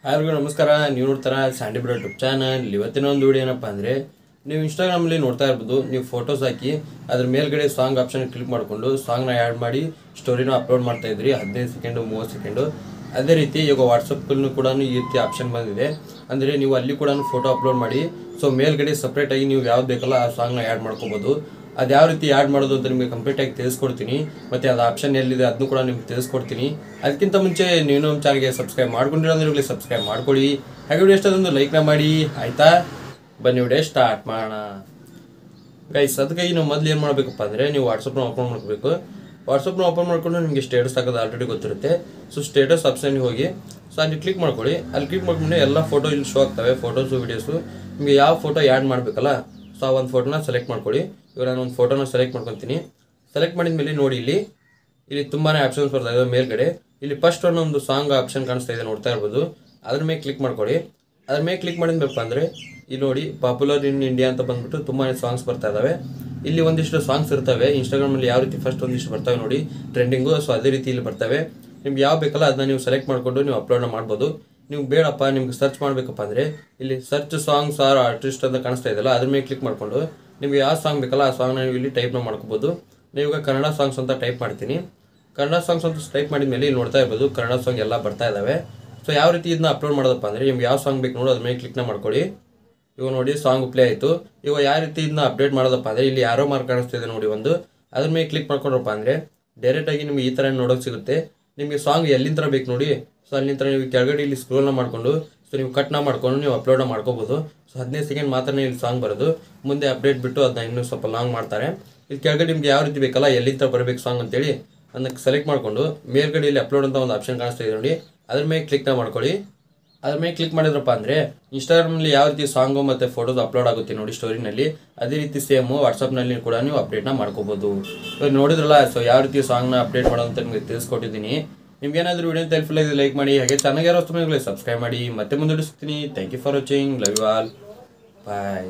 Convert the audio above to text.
ಎಲ್ಲರಿಗೂ ನಮಸ್ಕಾರ. ನೀವು ನೋಡ್ತಾರ ಸ್ಯಾಂಡಿ ಬ್ರೋ ಯೂಟ್ಯೂಬ್ ಚಾನಲ್. ಇವತ್ತಿನ ಒಂದು ವಿಡಿಯೋ ಏನಪ್ಪ ಅಂದರೆ, ನೀವು ಇನ್ಸ್ಟಾಗ್ರಾಮಲ್ಲಿ ನೋಡ್ತಾ ಇರ್ಬೋದು, ನೀವು ಫೋಟೋಸ್ ಹಾಕಿ ಅದ್ರ ಮೇಲ್ಗಡೆ ಸಾಂಗ್ ಆಪ್ಷನ್ ಕ್ಲಿಕ್ ಮಾಡಿಕೊಂಡು ಸಾಂಗ್ನ ಆ್ಯಡ್ ಮಾಡಿ ಸ್ಟೋರಿನ ಅಪ್ಲೋಡ್ ಮಾಡ್ತಾ ಇದ್ರಿ 15 ಸೆಕೆಂಡು 30 ಸೆಕೆಂಡು. ಅದೇ ರೀತಿ ಈಗ ವಾಟ್ಸಪ್ಪಲ್ಲೂ ಕೂಡ ಈ ರೀತಿ ಆಪ್ಷನ್ ಬಂದಿದೆ. ಅಂದರೆ ನೀವು ಅಲ್ಲಿ ಕೂಡ ಫೋಟೋ ಅಪ್ಲೋಡ್ ಮಾಡಿ ಮೇಲ್ಗಡೆ ಸಪ್ರೇಟಾಗಿ ನೀವು ಯಾವ್ದು ಬೇಕಲ್ಲ ಆ ಸಾಂಗ್ನ ಆ್ಯಡ್ ಮಾಡ್ಕೋಬೋದು. ಅದು ಯಾವ ರೀತಿ ಆ್ಯಡ್ ಮಾಡೋದು ಅಂತ ನಿಮಗೆ ಕಂಪ್ಲೀಟಾಗಿ ತಿಳಿಸ್ಕೊಡ್ತೀನಿ. ಮತ್ತು ಅದು ಆಪ್ಷನ್ ಎಲ್ಲಿದೆ ಅದನ್ನು ಕೂಡ ನಿಮ್ಗೆ ತಿಳಿಸ್ಕೊಡ್ತೀನಿ. ಅದಕ್ಕಿಂತ ಮುಂಚೆ ನೀವು ನಮ್ಮ ಚಾನಲ್ಗೆ ಸಬ್ಸ್ಕ್ರೈಬ್ ಮಾಡ್ಕೊಂಡಿರೋದ್ರೆ ಸಬ್ಸ್ಕ್ರೈಬ್ ಮಾಡ್ಕೊಳ್ಳಿ. ಹಾಗೆ ವಿಡಿಯೋ ಎಷ್ಟೊಂದು ಲೈಕ್ನ ಮಾಡಿ, ಆಯಿತಾ? ಬನ್ನಿ ವಿಡಿಯೋ ಸ್ಟಾರ್ಟ್ ಮಾಡೋಣ. ಗೈಸ್, ಅದಕ್ಕಾಗಿ ನಾವು ಮೊದಲು ಏನು ಮಾಡಬೇಕಪ್ಪ ಅಂದರೆ, ನೀವು ವಾಟ್ಸಪ್ನ ಓಪನ್ ಮಾಡ್ಕೋಬೇಕು. ವಾಟ್ಸಪ್ನ ಓಪನ್ ಮಾಡ್ಕೊಂಡು ನಿಮಗೆ ಸ್ಟೇಟಸ್ ಹಾಕೋದು ಆಲ್ರೆಡಿ ಗೊತ್ತಿರುತ್ತೆ. ಸೊ ಸ್ಟೇಟಸ್ ಆಪ್ಷನ್ಗೆ ಹೋಗಿ ಅಲ್ಲಿ ಕ್ಲಿಕ್ ಮಾಡ್ಕೊಳ್ಳಿ. ಅಲ್ಲಿ ಕ್ಲಿಕ್ ಮಾಡ್ಕೊಂಡು ಎಲ್ಲ ಫೋಟೋ ಇಲ್ಲಿ ಶೋ ಆಗ್ತವೆ, ಫೋಟೋಸು ವೀಡಿಯೋಸು. ನಿಮಗೆ ಯಾವ ಫೋಟೋ ಆ್ಯಡ್ ಮಾಡಬೇಕಲ್ಲ, ಸೊ ಆ ಒಂದು ಫೋಟೋನ ಸೆಲೆಕ್ಟ್ ಮಾಡ್ಕೊಳ್ಳಿ. ಇವಾಗ ನಾನು ಒಂದು ಫೋಟೋನ ಸೆಲೆಕ್ಟ್ ಮಾಡ್ಕೊತೀನಿ. ಸೆಲೆಕ್ಟ್ ಮಾಡಿದ ಮೇಲೆ ನೋಡಿ, ಇಲ್ಲಿ ತುಂಬಾ ಆಪ್ಷನ್ಸ್ ಬರ್ತಾ ಇದೆ ಮೇಲ್ಗಡೆ. ಇಲ್ಲಿ ಫಸ್ಟ್ ಒಂದು ಸಾಂಗ್ ಆಪ್ಷನ್ ಕಾಣಿಸ್ತಾ ಇದೆ, ನೋಡ್ತಾ ಇರ್ಬೋದು. ಅದ್ರ ಮೇಲೆ ಕ್ಲಿಕ್ ಮಾಡ್ಕೊಳ್ಳಿ. ಅದ್ರ ಮೇಲೆ ಕ್ಲಿಕ್ ಮಾಡಿದ್ಬೇಕಪ್ಪ ಅಂದರೆ ಇಲ್ಲಿ ನೋಡಿ, ಪಾಪ್ಯುಲರ್ ಇನ್ ಇಂಡಿಯಾ ಅಂತ ಬಂದ್ಬಿಟ್ಟು ತುಂಬಾ ಸಾಂಗ್ಸ್ ಬರ್ತಾ ಇದ್ದಾವೆ. ಇಲ್ಲಿ ಒಂದಿಷ್ಟು ಸಾಂಗ್ಸ್ ಇರ್ತವೆ. ಇನ್ಸ್ಟಾಗ್ರಾಮಲ್ಲಿ ಯಾವ ರೀತಿ ಫಸ್ಟ್ ಒಂದಿಷ್ಟು ಬರ್ತವೆ ನೋಡಿ ಟ್ರೆಂಡಿಂಗು, ಸೊ ಅದೇ ರೀತಿ ಇಲ್ಲಿ ಬರ್ತವೆ. ನಿಮ್ಗೆ ಯಾವ ಬೇಕಲ್ಲ ಅದನ್ನ ನೀವು ಸೆಲೆಕ್ಟ್ ಮಾಡಿಕೊಂಡು ನೀವು ಅಪ್ಲೋಡ್ ಮಾಡ್ಬೋದು. ನೀವು ಬೇಡಪ್ಪ, ನಿಮ್ಗೆ ಸರ್ಚ್ ಮಾಡಬೇಕಪ್ಪ ಅಂದರೆ ಇಲ್ಲಿ ಸರ್ಚ್ ಸಾಂಗ್ಸ್ ಆರ್ ಆರ್ಟಿಸ್ಟ್ ಅಂತ ಕಾಣಿಸ್ತಾ ಇದೆಯಲ್ಲ, ಅದ್ರ ಮೇಲೆ ಕ್ಲಿಕ್ ಮಾಡಿಕೊಂಡು ನಿಮ್ಗೆ ಯಾವ ಸಾಂಗ್ ಬೇಕಲ್ಲ ಆ ಸಾಂಗ್ನ ನೀವು ಇಲ್ಲಿ ಟೈಪ್ನ ಮಾಡ್ಕೋಬೋದು. ನೀವು ಈಗ ಕನ್ನಡ ಸಾಂಗ್ಸ್ ಅಂತ ಟೈಪ್ ಮಾಡ್ತೀನಿ. ಕನ್ನಡ ಸಾಂಗ್ಸ್ ಅಂತ ಟೈಪ್ ಮಾಡಿದ ಮೇಲೆ ಇಲ್ಲಿ ನೋಡ್ತಾ ಇರ್ಬೋದು, ಕನ್ನಡ ಸಾಂಗ್ ಎಲ್ಲ ಬರ್ತಾ ಇದ್ದಾವೆ. ಸೊ ಯಾವ ರೀತಿ ಇದನ್ನ ಅಪ್ಲೋಡ್ ಮಾಡೋದಪ್ಪ ಅಂದರೆ, ನಿಮ್ಗೆ ಯಾವ ಸಾಂಗ್ ಬೇಕು ನೋಡು ಅದ್ರ ಮೇಲೆ ಕ್ಲಿಕ್ನ ಮಾಡ್ಕೊಳ್ಳಿ. ಇವಾಗ ನೋಡಿ ಸಾಂಗ್ ಪ್ಲೇ ಆಯಿತು. ಇವಾಗ ಯಾವ ರೀತಿ ಇದನ್ನ ಅಪ್ಡೇಟ್ ಮಾಡೋದಪ್ಪ ಅಂದರೆ, ಇಲ್ಲಿ ಯಾರೋ ಮಾರ್ಕ್ ಕಾಣಿಸ್ತಿದೆ ನೋಡಿ ಒಂದು, ಅದ್ರ ಮೇಲೆ ಕ್ಲಿಕ್ ಮಾಡ್ಕೊಂಡ್ರಪ್ಪ ಅಂದರೆ ಡೈರೆಕ್ಟಾಗಿ ನಿಮ್ಗೆ ಈ ಥರ ನೋಡೋಕೆ ಸಿಗುತ್ತೆ. ನಿಮಗೆ ಸಾಂಗ್ ಎಲ್ಲಿಂದ ಬೇಕು ನೋಡಿ, ಸೊ ಅಲ್ಲಿಂದ ನೀವು ಕೆಳಗಡೆ ಇಲ್ಲಿ ಸ್ಕ್ರೋಲ್ನ ಮಾಡಿಕೊಂಡು ಸೊ ನೀವು ಕಟ್ನ ಮಾಡ್ಕೊಂಡು ನೀವು ಅಪ್ಲೋಡ್ನ ಮಾಡ್ಕೋಬೋದು. ಸೊ 15 ಸೆಕೆಂಡ್ ಮಾತ್ರ ಇಲ್ಲಿ ಸಾಂಗ್ ಬರೋದು. ಮುಂದೆ ಅಪ್ಡೇಟ್ ಬಿಟ್ಟು ಅದನ್ನ ಇನ್ನೂ ಸ್ವಲ್ಪ ಲಾಂಗ್ ಮಾಡ್ತಾರೆ. ಇಲ್ಲಿ ಕೆಳಗಡೆ ನಿಮ್ಗೆ ಯಾವ ರೀತಿ ಬೇಕಲ್ಲ, ಎಲ್ಲಿಂದ ಬರಬೇಕು ಸಾಂಗ್ ಅಂತೇಳಿ ಅದನ್ನ ಸೆಲೆಕ್ಟ್ ಮಾಡಿಕೊಂಡು ಮೇಲ್ಗಡೆ ಇಲ್ಲಿ ಅಪ್ಲೋಡ್ ಅಂತ ಒಂದು ಆಪ್ಷನ್ ಕಾಣಿಸ್ತಾ ಇದೆ ನೋಡಿ, ಅದ್ರ ಮೇಲೆ ಕ್ಲಿಕ್ನ ಮಾಡ್ಕೊಳ್ಳಿ. ಅದ್ರ ಮೇಲೆ ಕ್ಲಿಕ್ ಮಾಡಿದ್ರಪ್ಪ ಅಂದರೆ ಇನ್ಸ್ಟಾಗ್ರಾಮಲ್ಲಿ ಯಾವ ರೀತಿ ಸಾಂಗು ಮತ್ತು ಫೋಟೋಸ್ ಅಪ್ಲೋಡ್ ಆಗುತ್ತೆ ನೋಡಿ ಸ್ಟೋರಿನಲ್ಲಿ, ಅದೇ ರೀತಿ ಸೇಮು ವಾಟ್ಸಪ್ನಲ್ಲಿ ಕೂಡ ನೀವು ಅಪ್ಡೇಟ್ನ ಮಾಡ್ಕೋಬೋದು. ಇವಾಗ ನೋಡಿದ್ರಲ್ಲ, ಸೊ ಯಾವ ರೀತಿ ಸಾಂಗ್ನ ಅಪ್ಡೇಟ್ ಮಾಡೋದು ಅಂತ ನಿಮಗೆ ತಿಳಿಸ್ಕೊಟ್ಟಿದ್ದೀನಿ. ನಿಮ್ಗೆ ಏನಾದರೂ ವಿಡಿಯೋ ಹೆಲ್ಪ್ಫುಲ್ ಆಗಿದೆ ಲೈಕ್ ಮಾಡಿ, ಹಾಗೆ ಚಾನಲ್ಗೆ ಯಾರು ಹೊಸ ಸಬ್ಸ್ಕ್ರೈಬ್ ಮಾಡಿ. ಮತ್ತೆ ಮುಂದೆ ಸಿಗ್ತೀನಿ. Thank you for watching. Love you all. Bye.